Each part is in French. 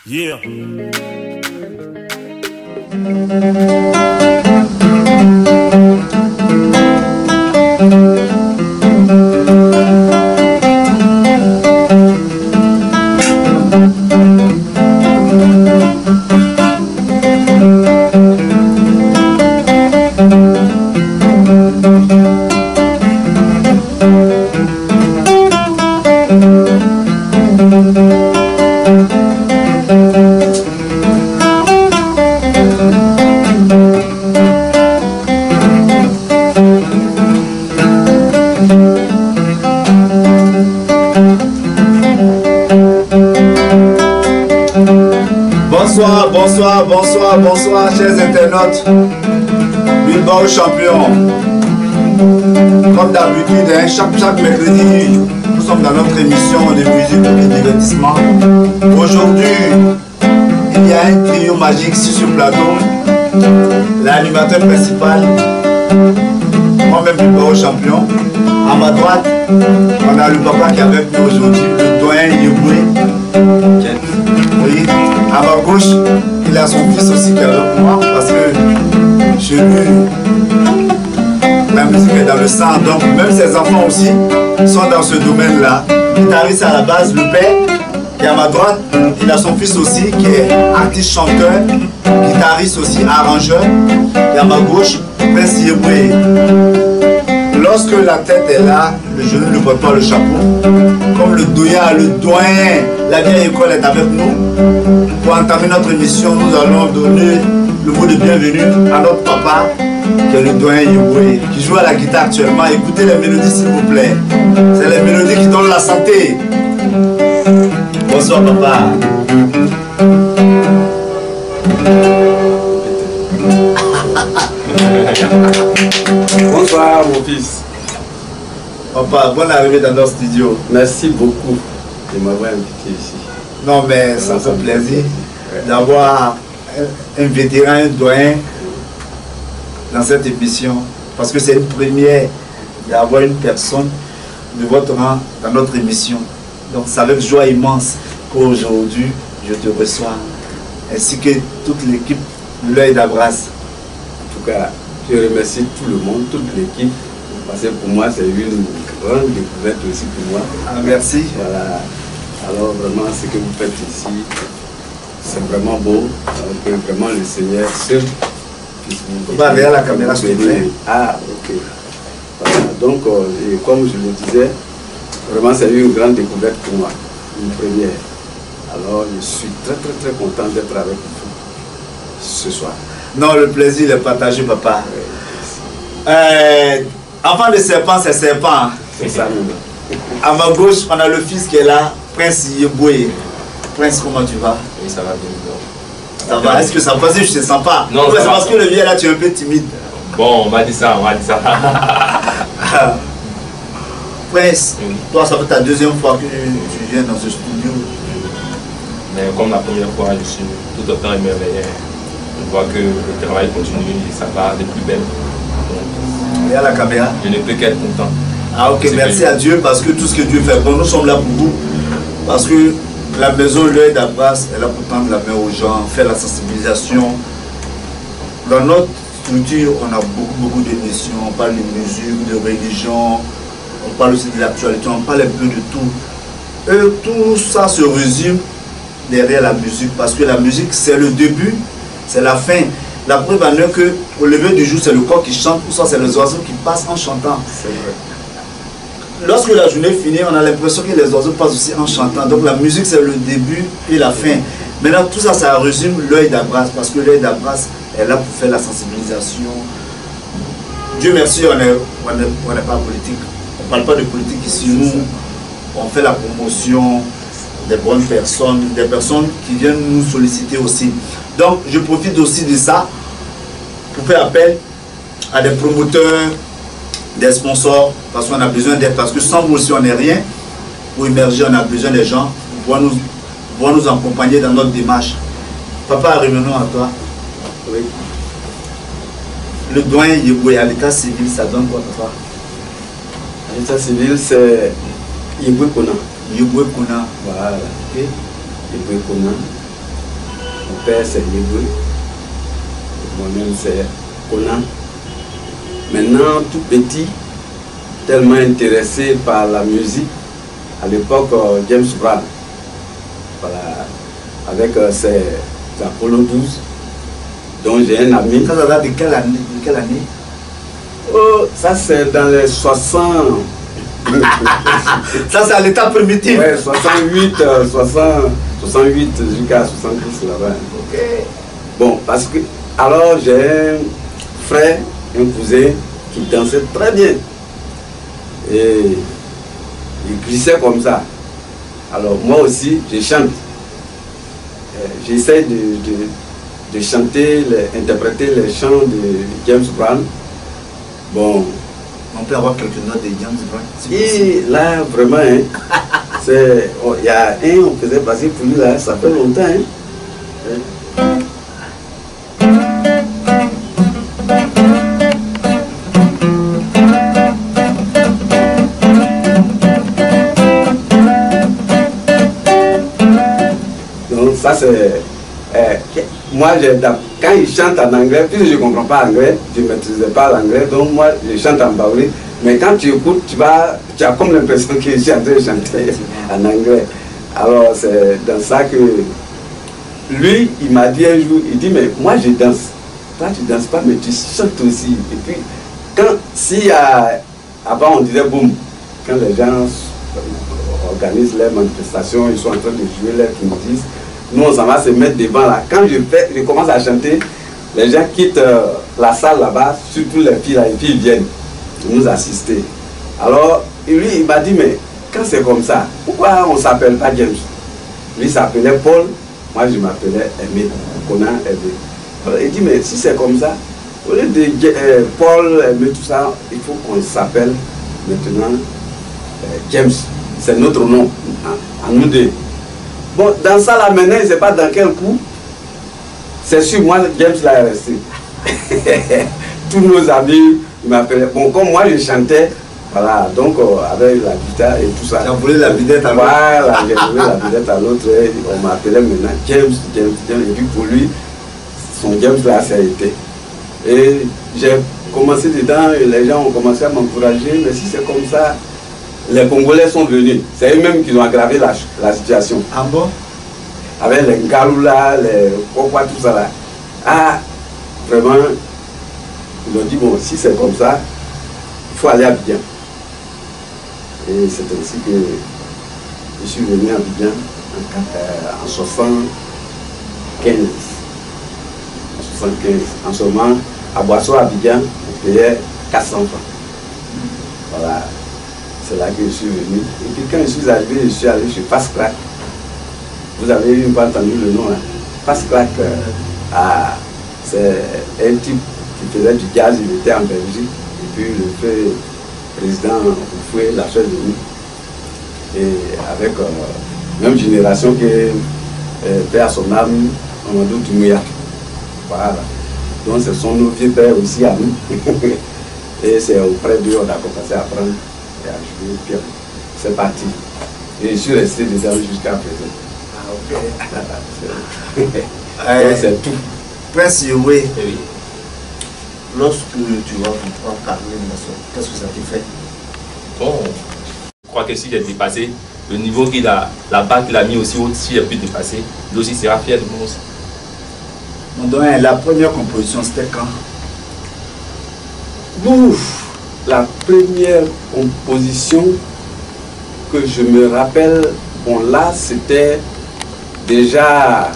Yeah. Bonsoir, chers internautes. Bilbao champion. Comme d'habitude, hein, chaque mercredi, nous sommes dans notre émission de musique et de divertissement. Aujourd'hui, il y a un trio magique sur le plateau. L'animateur principal, moi-même Bilbao champion. À ma droite, on a le papa qui est avec nous aujourd'hui, le doyen Yeboué. Oui, à ma gauche, il a son fils aussi qui est avec moi parce que chez lui, la musique est dans le sang. Donc même ses enfants aussi sont dans ce domaine-là. Guitariste à la base, le père. Et à ma droite, il a son fils aussi qui est artiste chanteur, guitariste aussi, arrangeur. Et à ma gauche, Prince Yeboué. Lorsque la tête est là, le genou ne porte pas le chapeau. Comme le doyen, la vieille école est avec nous. Pour entamer notre émission, nous allons donner le mot de bienvenue à notre papa, qui est le doyen Yeboué, qui joue à la guitare actuellement. Écoutez les mélodies s'il vous plaît. C'est les mélodies qui donnent la santé. Bonsoir papa. Bonsoir mon fils. Papa, bonne arrivée dans notre studio. Merci beaucoup de m'avoir invité ici. Non mais ça fait plaisir d'avoir un vétéran, un doyen dans cette émission. Parce que c'est une première d'avoir une personne de votre rang dans notre émission. Donc c'est avec joie immense qu'aujourd'hui je te reçois. Ainsi que toute l'équipe de l'œil d'Abras. En tout cas, je remercie tout le monde, toute l'équipe. Parce que pour moi, c'est une grande découverte aussi pour moi. Ah, merci. Voilà. Alors vraiment, ce que vous faites ici, c'est vraiment beau. Que vraiment le Seigneur seul puisse vous... On va vers la caméra, s'il te plaît. Ah, ok. Voilà. Donc, comme je le disais, vraiment c'est une grande découverte pour moi. Une première. Alors, je suis très content d'être avec vous ce soir. Non, le plaisir est partagé, papa. Enfant de serpent, c'est serpent. C'est ça, à ma gauche, on a le fils qui est là, Prince Yeboué. Prince, comment tu vas? Oui, ça va bien. Ça va? Est-ce que ça passe? Je ne te sens pas. Non, c'est parce que le vieux là, tu es un peu timide. Bon, on m'a dit ça, Prince, oui. Toi, ça fait ta deuxième fois que tu viens dans ce studio. Mais comme la première fois, je suis tout autant émerveillé. Je vois que le travail continue et ça va de plus belle. Et à la caméra. Je ne peux qu'être content. Ah ok, merci à Dieu parce que tout ce que Dieu fait, bon, nous sommes là pour vous. Parce que la maison L'œil d'Abras est là pour tendre la main aux gens, faire la sensibilisation. Dans notre structure, on a beaucoup d'émissions, on parle de musique, de religion, on parle aussi de l'actualité, on parle un peu de tout. Et tout ça se résume derrière la musique parce que la musique c'est le début, c'est la fin. La preuve en est que au lever du jour c'est le corps qui chante, ou ça c'est les oiseaux qui passent en chantant. C'est vrai. Lorsque la journée finit, on a l'impression que les oiseaux passent aussi en chantant. Donc la musique c'est le début et la fin. Maintenant tout ça, ça résume L'œil d'Abras parce que L'œil d'Abras est là pour faire la sensibilisation. Dieu merci, on n'est pas politique. On ne parle pas de politique ici. Nous, on fait la promotion des bonnes personnes, des personnes qui viennent nous solliciter aussi. Donc je profite aussi de ça pour faire appel à des promoteurs, des sponsors, parce qu'on a besoin d'aide, parce que sans vous aussi on n'est rien. Pour émerger, on a besoin des gens pour pouvoir nous accompagner dans notre démarche. Papa, revenons à toi. Oui. Le doyen Yeboué à l'état civil, ça donne quoi, papa? À l'état civil, c'est Yeboué Kona. Yeboué Kona. Voilà. Okay. Yeboué Kona. Mon père c'est Yébré, moi-même c'est Conan. Maintenant, tout petit, tellement intéressé par la musique, à l'époque, James Brown, voilà, avec ses Apollo 12, dont j'ai un ami. Ça date de quelle année? Oh, ça c'est dans les 60. Ça c'est à l'état primitif. Ouais, 68, 68 jusqu'à 70 là-bas. Ok. Bon, parce que, alors j'ai un frère, un cousin qui dansait très bien. Et il glissait comme ça. Alors moi aussi, je chante. J'essaie de chanter, interpréter les chants de James Brown. Bon. On peut avoir quelques notes de James Brown. Et là, vraiment, hein, il y a un, on faisait passer pour lui là, ça fait longtemps. Hein. Donc ça c'est... moi, quand il chante en anglais, puisque je ne comprends pas l'anglais, je ne maîtrisais pas l'anglais, donc moi, je chante en baoulé. Mais quand tu écoutes, tu as comme l'impression que je suis en train de chanter en anglais. Alors, c'est dans ça que lui, il m'a dit un jour, il dit, mais moi, je danse. Toi, tu ne danses pas, mais tu chantes aussi. Et puis, avant, on disait boum, quand les gens organisent leurs manifestations, ils sont en train de jouer leurs disent. Nous, on s'en va se mettre devant là. Quand je commence à chanter, les gens quittent la salle là-bas, surtout les filles là, et puis ils viennent nous assister. Alors, lui, il m'a dit, mais quand c'est comme ça, pourquoi on ne s'appelle pas James? Lui, il s'appelait Paul, moi je m'appelais Aimé, Conan Aimé. Alors, il dit, mais si c'est comme ça, au lieu de Paul, Aimé, tout ça, il faut qu'on s'appelle maintenant James. C'est notre nom, à nous deux. Bon, dans ça là maintenant, je ne sais pas dans quel coup, c'est sûr, moi, James là est resté. Tous nos amis, ils m'appelaient. Bon, comme moi, je chantais, voilà, donc avec la guitare et tout ça. Tu as volé la vedette à l'autre. Voilà, j'ai volé la vedette à l'autre, on m'appelait maintenant James, et puis pour lui, son James là, ça a été. Et j'ai commencé dedans, et les gens ont commencé à m'encourager, mais si c'est comme ça, les Congolais sont venus. C'est eux-mêmes qui ont aggravé la situation. Ah bon? Avec les Ngaloula, les Kokwa, tout ça là. Ah, vraiment, ils ont dit, bon, si c'est comme ça, il faut aller à Abidjan. Et c'est ainsi que je suis venu à Abidjan en 75. En 75. En ce moment, à Boisseau, à Abidjan, on payait 400 francs. Voilà. C'est là que je suis venu. Et puis quand je suis arrivé, je suis allé chez Fast Crack. Vous avez pas entendu le nom, hein? Fast Crack, c'est un type qui faisait du jazz, il était en Belgique. Et puis le président Oufoué l'a fait venir. Et avec la même génération que père à son âme, Amadou Toumouya. Voilà. Donc ce sont nos vieux pères aussi à nous. Et c'est auprès d'eux qu'on a commencé à apprendre. Et à jouer, puis c'est parti. Et je suis resté dedans jusqu'à présent. Ah, ok. C'est tout. Prince Yowé, Oui. lorsque tu vas en Cameroun, qu'est-ce que ça te fait? Bon, je crois que si j'ai dépassé le niveau qu'il a, la barre qu'il a mis aussi haut, si j'ai pu dépasser, lui aussi sera fier de moi aussi. Donc, la première composition, c'était quand? Ouf! La première composition que je me rappelle, bon là c'était déjà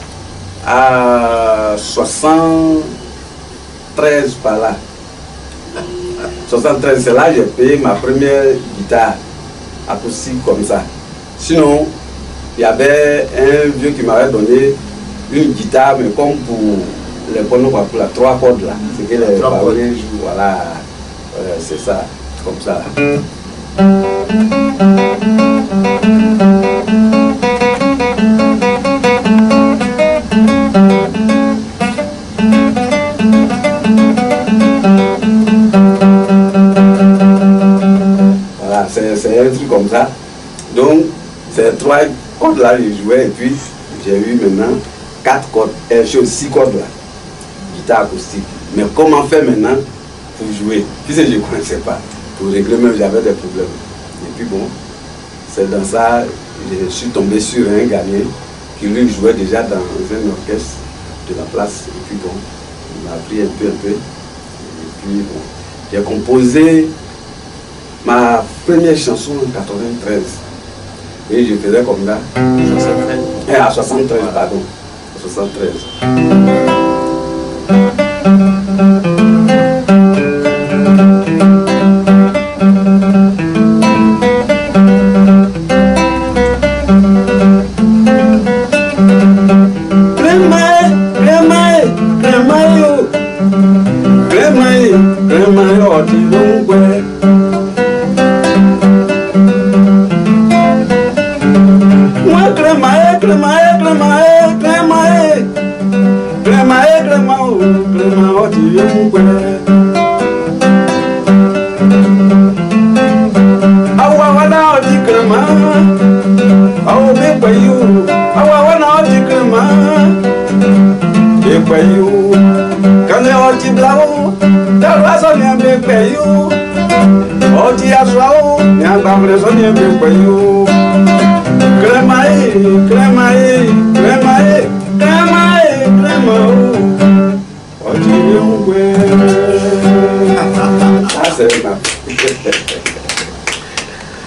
à 73 par là. 73, c'est là que j'ai payé ma première guitare acoustique comme ça. Sinon, il y avait un vieux qui m'avait donné une guitare, mais comme pour les bonnes, pour la 3 cordes là. C'est que les baoulés jouent, voilà. C'est ça, comme ça. Voilà, c'est un truc comme ça. Donc, ces 3 cordes là, je jouais et puis j'ai eu maintenant 4 cordes, 6 cordes là, guitare acoustique. Mais comment faire maintenant pour jouer? Puisque je ne connaissais pas. Pour régler même, j'avais des problèmes. Et puis bon, c'est dans ça, je suis tombé sur un gagnant qui lui jouait déjà dans un orchestre de la place. Et puis bon, il m'a appris un peu. Et puis bon, j'ai composé ma première chanson en 93. Et je faisais comme là. 73. À 73, pardon. À 73.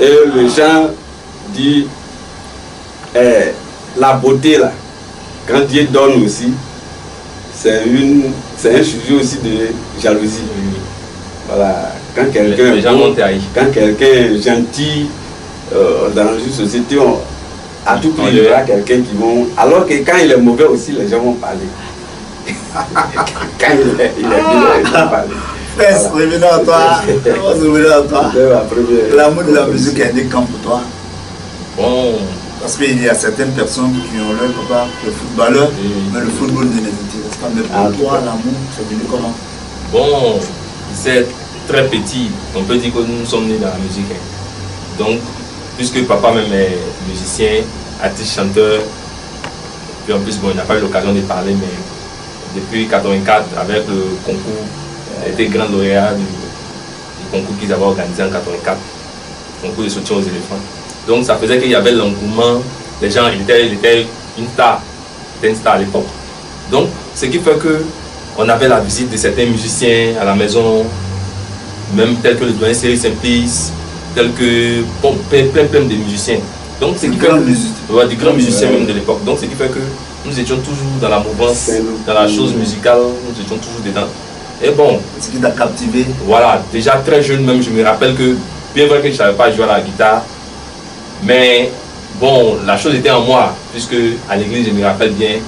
Et le chant dit la beauté là, quand Dieu donne aussi, c'est un sujet aussi de jalousie. Voilà, quand quelqu'un est gentil dans une société, à tout prix, il y aura quelqu'un qui vont. Alors que quand il est mauvais aussi, les gens vont parler. Quand il est bien, ils vont parler. Voilà. Revenons à toi. L'amour de la musique indique quand pour toi? Bon. Parce qu'il y a certaines personnes qui ont leur papa qui est footballeur, mais le football ne les intéresse pas. Mais pour toi, l'amour, c'est venu comment? Bon, c'est très petit. On peut dire que nous sommes nés dans la musique. Donc, puisque papa même est musicien, artiste, chanteur, puis en plus, bon, il n'a pas eu l'occasion de parler, mais depuis 1984, avec le concours, il était grand lauréat du concours qu'ils avaient organisé en 1984, concours de soutien aux éléphants. Donc ça faisait qu'il y avait l'engouement, les gens, il était une star à l'époque. Donc ce qui fait qu'on avait la visite de certains musiciens à la maison, même tels que le doyen Cyril Simplice, tels que plein de musiciens. Donc ce qui fait du grand musicien même de l'époque. Donc ce qui fait que nous étions toujours dans la mouvance, dans la chose musicale, nous étions toujours dedans. Et bon, ce qui t'a captivé? Voilà, déjà très jeune même, je me rappelle que, bien vrai que je ne savais pas jouer à la guitare, mais bon, la chose était en moi, puisque à l'église, je me rappelle bien,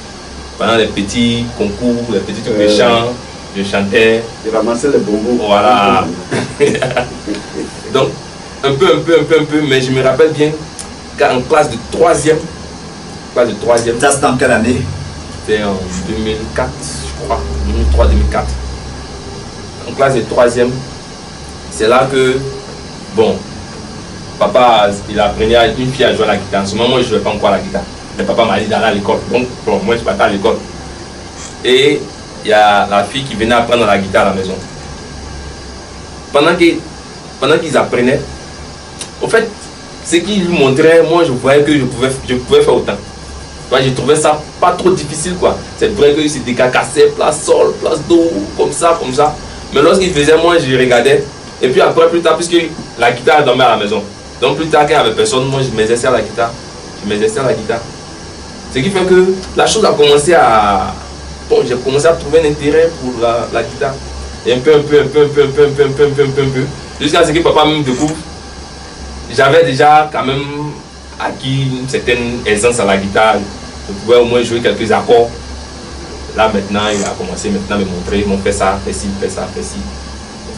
pendant les petits concours, les petits trucs de chant, je chantais. Je ramassais les bonbons. Voilà. Donc, un peu, mais je me rappelle bien qu'en classe de troisième, ça c'était en quelle année? C'était en 2004, je crois, 2003-2004. En classe de troisième, c'est là que, bon, papa, il apprenait à une fille à jouer à la guitare. En ce moment, moi, je ne jouais pas encore à la guitare. Mais papa m'a dit d'aller à l'école. Donc, bon, moi, je partais à l'école. Et il y a la fille qui venait apprendre la guitare à la maison. Pendant qu'ils apprenaient, au fait, ce qu'ils lui montraient, moi, je voyais que je pouvais faire autant. Je trouvais ça pas trop difficile, quoi. C'est vrai que c'était cacassé, place sol, place do, comme ça. Mais lorsqu'il faisait, moi, je regardais. Et puis après, plus tard, puisque la guitare dormait à la maison. Donc plus tard, quand il n'y avait personne, moi, je m'exerçais à la guitare. Ce qui fait que la chose a commencé à... Bon, j'ai commencé à trouver un intérêt pour la guitare. Et un peu. Jusqu'à ce que papa me découvre. J'avais déjà quand même acquis une certaine aisance à la guitare. Je pouvais au moins jouer quelques accords. Là maintenant, il a commencé maintenant à me montrer, on fait ça, fais ci. Et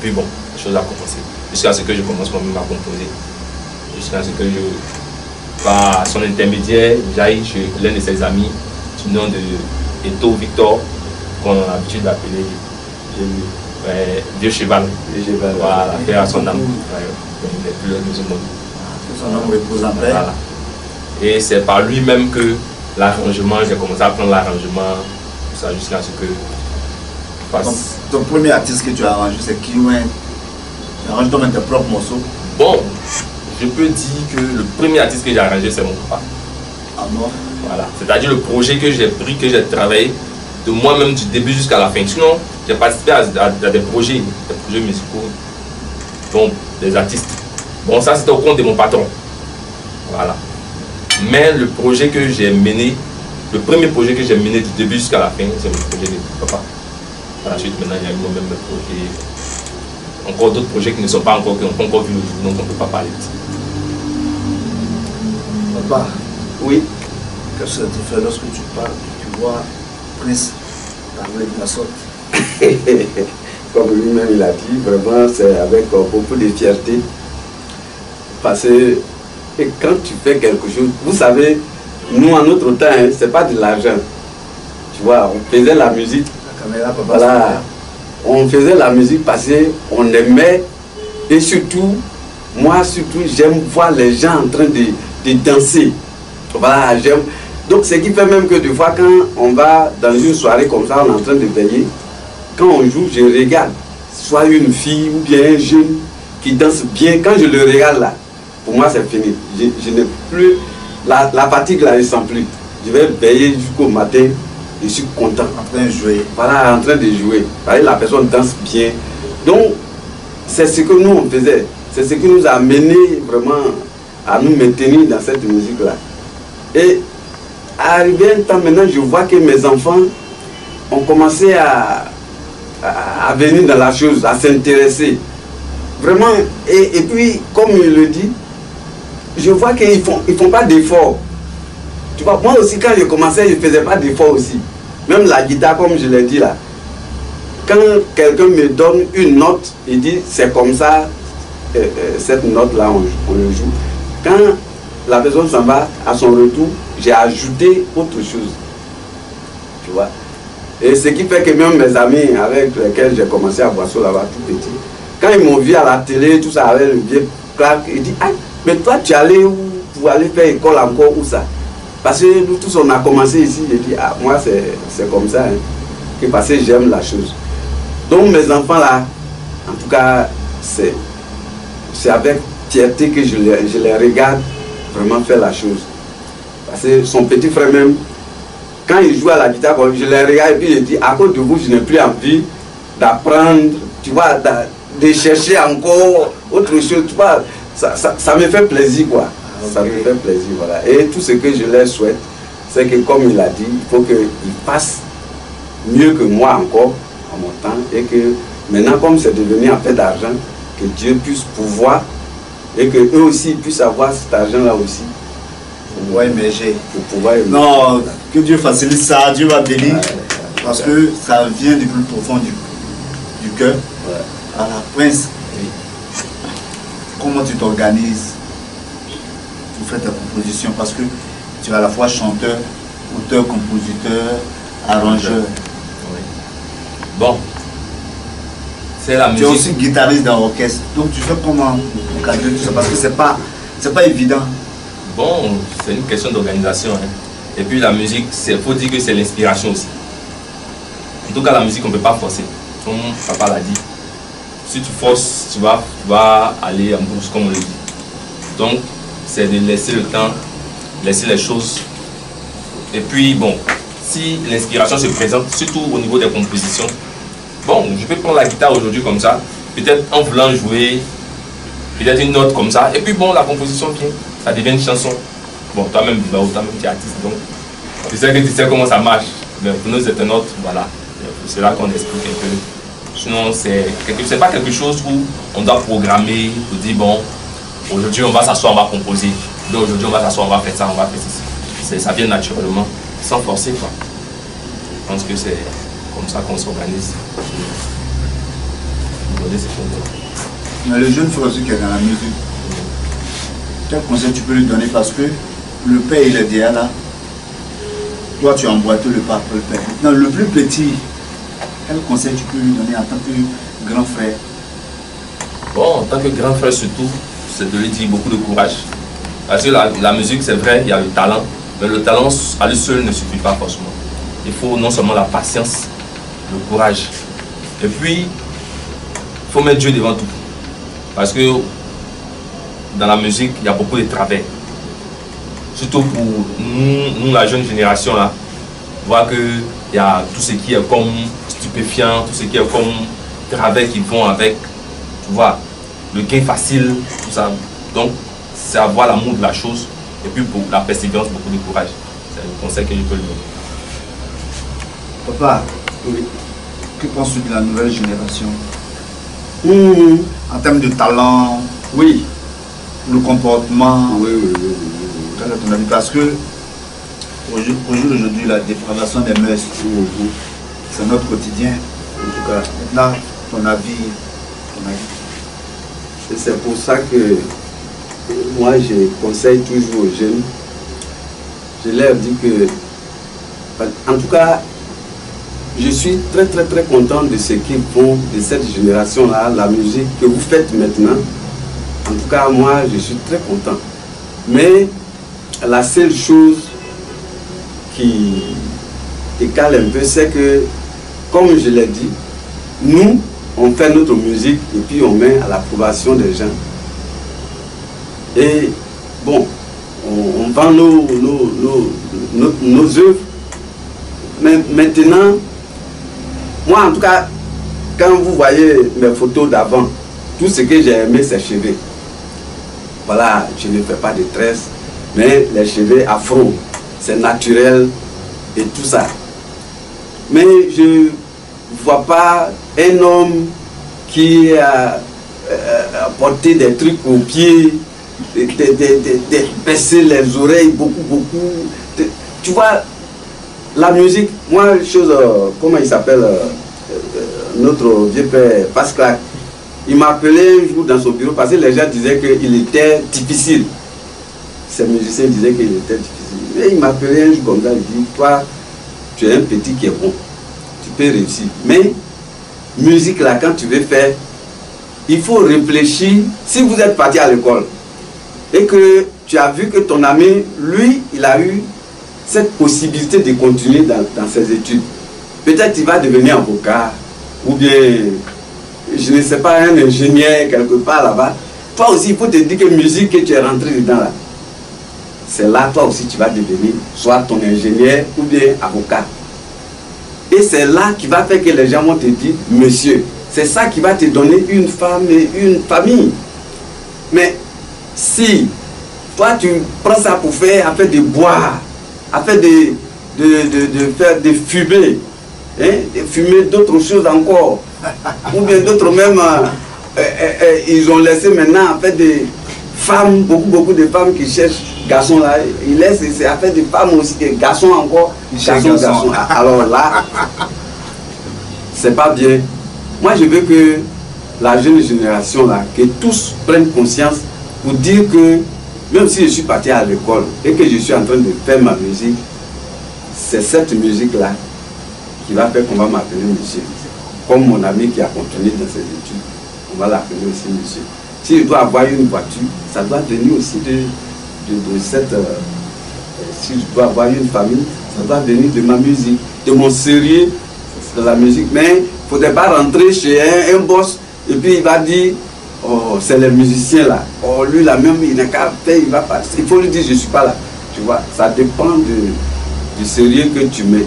puis bon, la chose a commencé. Jusqu'à ce que je commence moi-même à composer. Jusqu'à ce que par son intermédiaire, j'aille chez l'un de ses amis, du nom de Eto Victor, qu'on a l'habitude d'appeler Vieux Cheval. Voilà, paix à son âme. Il n'est plus là de ce monde. Son âme repose en paix. Voilà. Et c'est par lui-même que l'arrangement, j'ai commencé à apprendre l'arrangement, tout ça, jusqu'à ce que... Ton premier artiste que tu as arrangé, c'est qui? Tu arranges toi-même tes propres morceaux? Bon, je peux dire que le premier artiste que j'ai arrangé, c'est mon papa. Ah bon? Voilà, c'est-à-dire le projet que j'ai pris, que j'ai travaillé, de moi-même du début jusqu'à la fin. Sinon, j'ai participé à des projets musicaux, donc des artistes. Bon, ça c'était au compte de mon patron. Voilà. Mais le projet que j'ai mené, le premier projet que j'ai mené du début jusqu'à la fin, c'est le projet de papa. Par la suite, maintenant, il y a eu moi-même le projet. Encore d'autres projets qui ne sont pas encore, qui n'ont pas encore vu le jour, donc on ne peut pas parler de ça. Papa, oui. Qu'est-ce que ça te fait lorsque tu parles, tu vois Prince parler de la sorte? Comme lui-même il a dit, vraiment c'est avec beaucoup de fierté. Parce que quand tu fais quelque chose, vous savez, nous en notre temps, hein, c'est pas de l'argent. Tu vois, on faisait la musique. La caméra, papa, voilà. On faisait la musique parce qu'on aimait. Et surtout, moi surtout, j'aime voir les gens en train de danser. Voilà, j'aime. Donc ce qui fait même que des fois quand on va dans une soirée comme ça, on est en train de veiller, quand on joue, je regarde, soit une fille ou bien un jeune qui danse bien, quand je le regarde là, pour moi c'est fini. Je n'ai plus, la fatigue là, je ne sens plus. Je vais veiller jusqu'au matin, je suis content. En train de jouer. Voilà, en train de jouer. La personne danse bien. Donc, c'est ce que nous on faisait. C'est ce qui nous a amené vraiment à nous maintenir dans cette musique-là. Et arrivé un temps maintenant, je vois que mes enfants ont commencé à venir dans la chose, à s'intéresser. Vraiment, et puis, comme il le dit, je vois qu'ils ne font pas d'efforts. Tu vois, moi aussi, quand je commençais, je ne faisais pas d'efforts aussi. Même la guitare, comme je l'ai dit là, quand quelqu'un me donne une note, il dit c'est comme ça, cette note-là, on le joue. Quand la personne s'en va, à son retour, j'ai ajouté autre chose. Tu vois. Et ce qui fait que même mes amis avec lesquels j'ai commencé à boire là-bas tout petit, quand ils m'ont vu à la télé, tout ça, avec le vieux Clark, ils disent, ah, mais toi tu allais où pour aller faire école encore, où ça? Parce que nous tous on a commencé ici, j'ai dit, ah, moi c'est comme ça, hein, que parce que j'aime la chose. Donc mes enfants là, en tout cas, c'est avec fierté que je les regarde vraiment faire la chose. Parce que son petit frère même, quand il joue à la guitare, je les regarde et puis je dis, à cause de vous, je n'ai plus envie d'apprendre, tu vois, de chercher encore autre chose, tu vois, ça me fait plaisir, quoi. Okay. Ça me fait plaisir, voilà. Et tout ce que je leur souhaite, c'est que, comme il a dit, il faut qu'ils fassent mieux que moi encore, en mon temps, et que maintenant, comme c'est devenu un peu d'argent, que Dieu puisse pouvoir, et que eux aussi puissent avoir cet argent-là aussi. Pour pouvoir émerger. Pour pouvoir émerger. Non, que Dieu facilite ça, Dieu va bénir, parce que ça vient du plus profond du cœur. Ouais. À la Prince, oui. Comment tu t'organises pour faire ta composition? Parce que tu es à la fois chanteur, auteur, compositeur, arrangeur. Oui. Bon, c'est la musique. Tu es aussi guitariste dans l'orchestre. Donc tu fais comment pour cadrer tout ça? Parce que c'est pas évident. Bon, c'est une question d'organisation. Hein. Et puis la musique, il faut dire que c'est l'inspiration aussi. En tout cas, la musique, on ne peut pas forcer. Comme papa l'a dit. Si tu forces, tu vas aller en bouche, comme on le dit. Donc, c'est de laisser le temps, laisser les choses. Et puis, bon, si l'inspiration se présente, surtout au niveau des compositions, bon, je peux prendre la guitare aujourd'hui comme ça, peut-être en voulant jouer, peut-être une note comme ça, et puis bon, la composition vient, ça devient une chanson. Bon, toi-même, toi-même, tu es artiste, donc tu sais comment ça marche. Mais pour nous, c'est un autre, voilà. C'est là qu'on explique un peu. Sinon, c'est pas quelque chose où on doit programmer pour dire, bon, aujourd'hui, on va s'asseoir, on va composer. Donc, aujourd'hui, on va s'asseoir, on va faire ça, on va faire ceci. Ça vient naturellement, sans forcer, quoi. Je pense que c'est comme ça qu'on s'organise. Mais le jeune frère aussi qui est dans la musique, quel conseil tu peux lui donner? Parce que le père, il est derrière là. Toi, tu as emboîté le pas pour le père. Non, le plus petit, quel conseil tu peux lui donner en tant que grand frère? Bon, en tant que grand frère surtout, c'est de lui dire beaucoup de courage. Parce que la musique, c'est vrai, il y a le talent, Mais le talent à lui seul ne suffit pas forcément. Il faut non seulement la patience, le courage. Et puis, il faut mettre Dieu devant tout. Parce que dans la musique, il y a beaucoup de travers. Surtout pour nous la jeune génération, là, voir qu'il y a tout ce qui est comme stupéfiant, tout ce qui est comme travers qui vont avec, tu vois, le gain facile, tout ça. Donc, c'est avoir l'amour de la chose et puis pour la persévérance, beaucoup de courage. C'est un conseil que je peux lui donner. Papa, oui. Que penses-tu de la nouvelle génération? En termes de talent, oui, le comportement, oui. Parce que aujourd'hui, la dépravation des mœurs, c'est notre quotidien. En tout cas, maintenant, ton avis. Et c'est pour ça que moi, je conseille toujours aux jeunes. Je leur dis que, en tout cas, je suis très content de ce qu'ils font, de cette génération-là, la musique que vous faites maintenant. En tout cas, moi, je suis très content. Mais la seule chose qui décale un peu, c'est que, comme je l'ai dit, nous, on fait notre musique et puis on met à l'approbation des gens. Et bon, on vend nos œuvres. Mais maintenant, moi en tout cas, quand vous voyez mes photos d'avant, tout ce que j'ai aimé, c'est cheveux. Voilà, je ne fais pas de tresses, mais les cheveux afro, c'est naturel et tout ça. Mais je ne vois pas un homme qui a porté des trucs aux pieds, de baisser les oreilles beaucoup. Tu vois, la musique, moi, comment il s'appelle, notre vieux père, Pascal, il m'a appelé un jour dans son bureau parce que les gens disaient qu'il était difficile. Ces musiciens disaient qu'il était difficile. Mais il m'a appelé un jour comme ça, il dit, toi, tu es un petit qui est bon, tu peux réussir. Mais, musique là, quand tu veux faire, il faut réfléchir. Si vous êtes parti à l'école et que tu as vu que ton ami, lui, il a eu cette possibilité de continuer dans ses études. Peut-être il va devenir avocat ou bien, je ne sais pas, un ingénieur quelque part là-bas. Toi aussi, il faut te dire que musique que tu es rentré dedans là, c'est là, toi aussi, tu vas devenir soit ton ingénieur ou bien avocat. Et c'est là qui va faire que les gens vont te dire, monsieur, c'est ça qui va te donner une femme et une famille. Mais si toi tu prends ça pour faire, afin de boire, afin de faire des fumées, hein, de fumer d'autres choses encore, ou bien d'autres même, ils ont laissé maintenant en fait des femmes, beaucoup de femmes qui cherchent garçons là, ils laissent, c'est affaire de femmes aussi, des garçons encore, garçons. Alors là, c'est pas bien. Moi je veux que la jeune génération là, que tous prennent conscience pour dire que même si je suis parti à l'école et que je suis en train de faire ma musique, c'est cette musique là qui va faire qu'on va m'appeler monsieur. Comme mon ami qui a continué dans ses études, on va l'appeler aussi monsieur. Si je dois avoir une voiture, ça doit venir aussi de cette... si je dois avoir une famille, ça doit venir de ma musique, de mon sérieux de la musique. Mais il ne faudrait pas rentrer chez un boss et puis il va dire, oh, c'est les musiciens là. Oh, lui là même, il n'a qu'à faire, il va pas. Il faut lui dire, je ne suis pas là. Tu vois, ça dépend du sérieux que tu mets.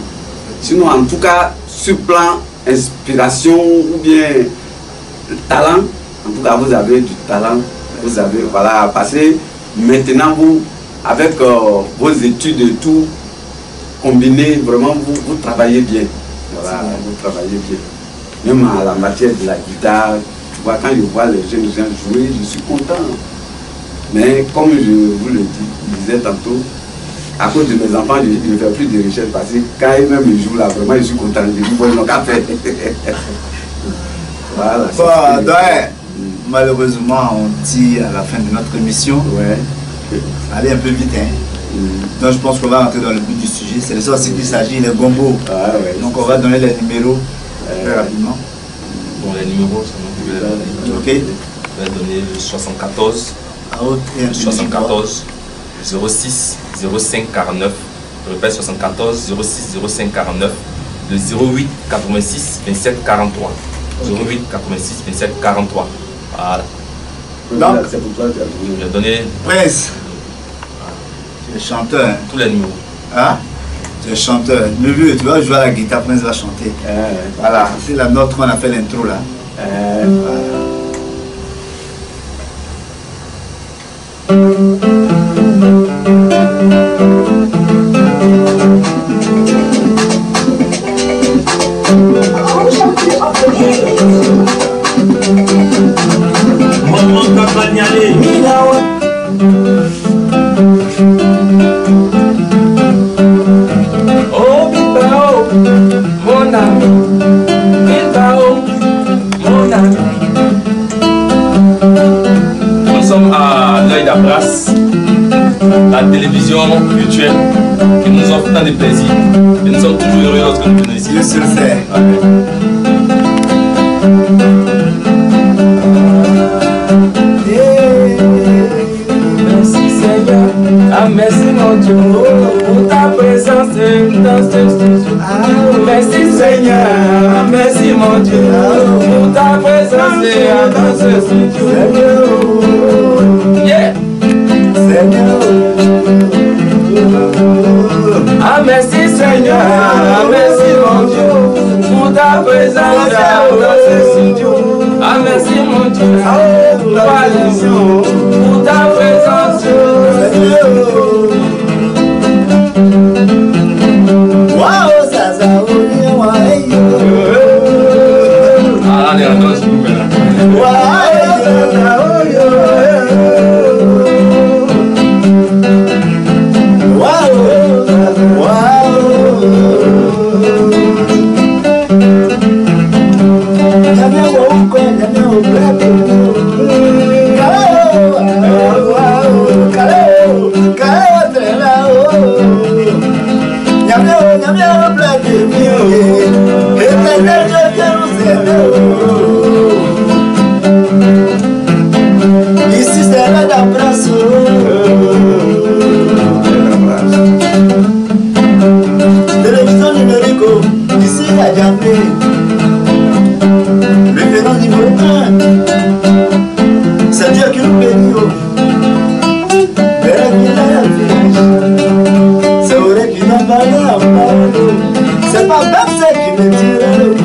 Sinon, en tout cas, sur plan inspiration ou bien talent, en tout cas, vous avez du talent. Vous avez, voilà, parce que maintenant, vous, avec vos études et tout, combiné, vraiment, vous travaillez bien. Voilà, vous travaillez bien. Même à la matière de la guitare, tu vois, quand je vois les jeunes gens jouer, je suis content. Mais comme je vous le disais tantôt, à cause de mes enfants, je ne fais plus de recherche parce que quand eux-mêmes ils jouent là, vraiment, je suis content. Je dis, bon, ils n'ont qu'à faire. Voilà. Bon, donc, malheureusement, on tire à la fin de notre émission. Ouais. Allez un peu vite, hein. Donc je pense qu'on va rentrer dans le but du sujet. C'est de ça aussi qu'il s'agit, les gombos. Ah, ouais, donc on va donner les numéros très rapidement. Bon, les numéros, c'est moi qui vais donner le 74, le 74, 06 05 49, je répète 74 06 05 49, le 08 86 27 43. 08 86 27 43. Voilà. Donc, c'est pour toi que j'ai donné Prince, tu es chanteur. Hein? Tous les numéros. Hein? Tu es chanteur. Le vieux, tu vas jouer à la guitare, Prince va chanter. Voilà, c'est la note qu'on a fait l'intro là. Voilà. Oh Bilbao, mon ami, Bilbao, mon ami. Nous sommes à l'œil d'Abras, la télévision virtuelle qui nous offre tant de plaisir. Et nous sommes toujours heureux lorsque nous venons ici. Dieu se le sait. Merci Seigneur, ah merci mon Dieu pour ta présence dans ce studio. Merci Seigneur, ah merci mon Dieu pour ta présence dans ce studio. Yeah. Seigneur. Ah merci Seigneur, ah merci mon Dieu pour ta présence dans ce studio. Ah merci mon Dieu pour ta présence. Waouh, ça Ah, on est en danse, ici c'est là d'Abras. Télévision numérique, ici à Djambé. Référent numéro 1. C'est Dieu qui nous bénit. C'est vrai qu'il n'a pas l'air. C'est pas même ça qui me tire le coup.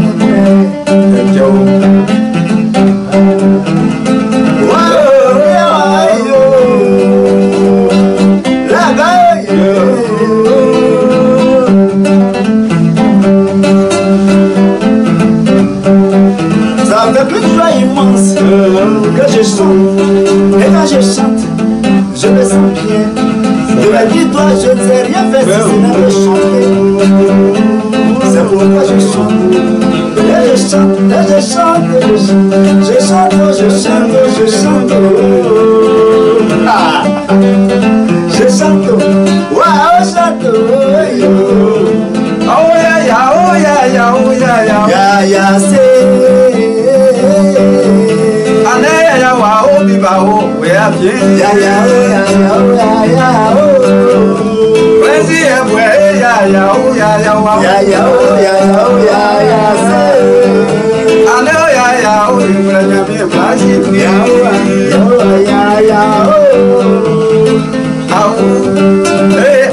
Avec une joie immense que je chante. Et quand je chante, je me sens bien. De la vie, toi, je ne sais rien faire si ce n'est de chanter. C'est pourquoi je chante. Et je chante, et je chante, et je chante. Je chante, je chante, je chante. Ah. Je chante. Waouh, je chante. Oh ya ya, oh ya ya, oh ya ya. Ya ya, c'est. Ya wa o bi ba o we a bien ya ya o Wezi e we ya o wa ya se ane o ya o imre nya mi ba ji ya o au eh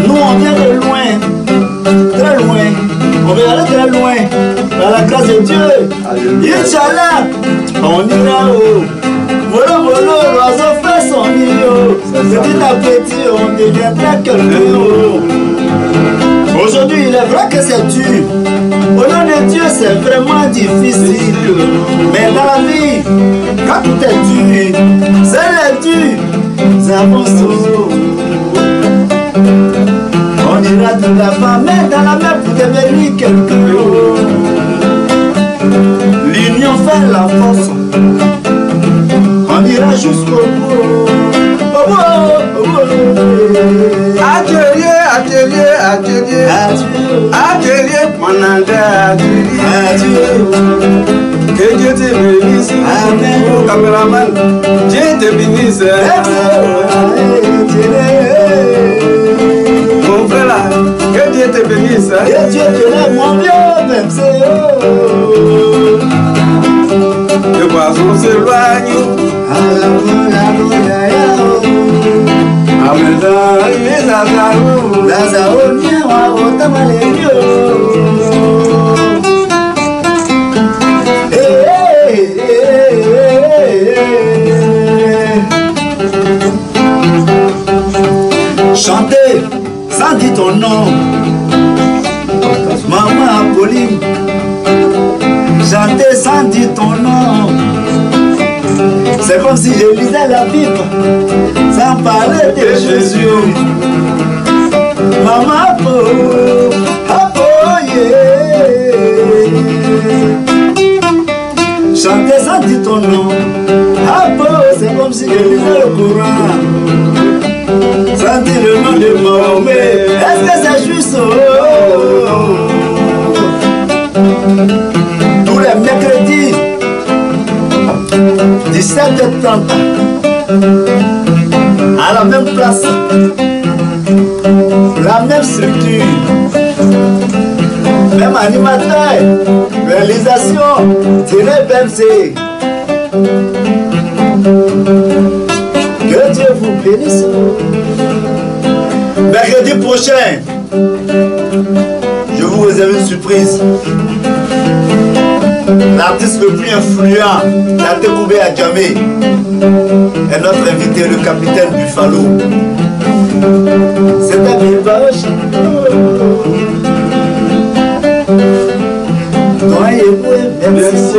nous on vient de loin, très loin, on va aller très loin, par la grâce de Dieu. Inch'Allah, on ira haut. Voilà, l'oiseau fait son nid. Petit à petit, on deviendra quelqu'un. Aujourd'hui, il est vrai que c'est dur. Au nom de Dieu, c'est vraiment difficile. Mais dans la vie, quand tout est dur, c'est dur. Nous avançons. On ira de la main dans la main pour devenir quelqu'un. L'union fait la force. jusqu'au bout. Atelier, atelier, atelier, atelier, mon atelier. Que Dieu te bénisse, mon caméraman, Dieu te bénisse. Mon frère là, que Dieu te bénisse. Que Dieu te lève mon vieux, même c'est le poisson s'éloigne. Chantez sans dire ton nom, Maman Apolline. Chantez sans dire ton nom. C'est comme si je lisais la Bible sans parler de Jésus. Maman Apo, yeah. Chantez sans dire ton nom. Apo, c'est comme si je lisais le Coran sans dire le nom de Mahomet. Est-ce que c'est juste? Tous les mercredis 17h30 à la même place, la même structure, même animateur, réalisation, Thierry BMC. Que Dieu vous bénisse. Mercredi prochain, je vous réserve une surprise. L'artiste le plus influent, la Tekoubé Adjamé, est notre invité, le capitaine Buffalo. C'est un bébage. Merci,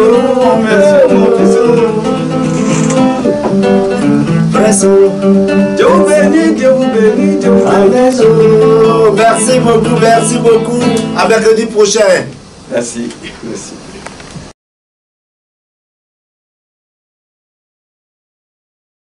merci. Dieu vous bénit, Dieu vous bénit, Dieu vous bénit. Merci beaucoup, merci beaucoup. À mercredi prochain. Merci, merci.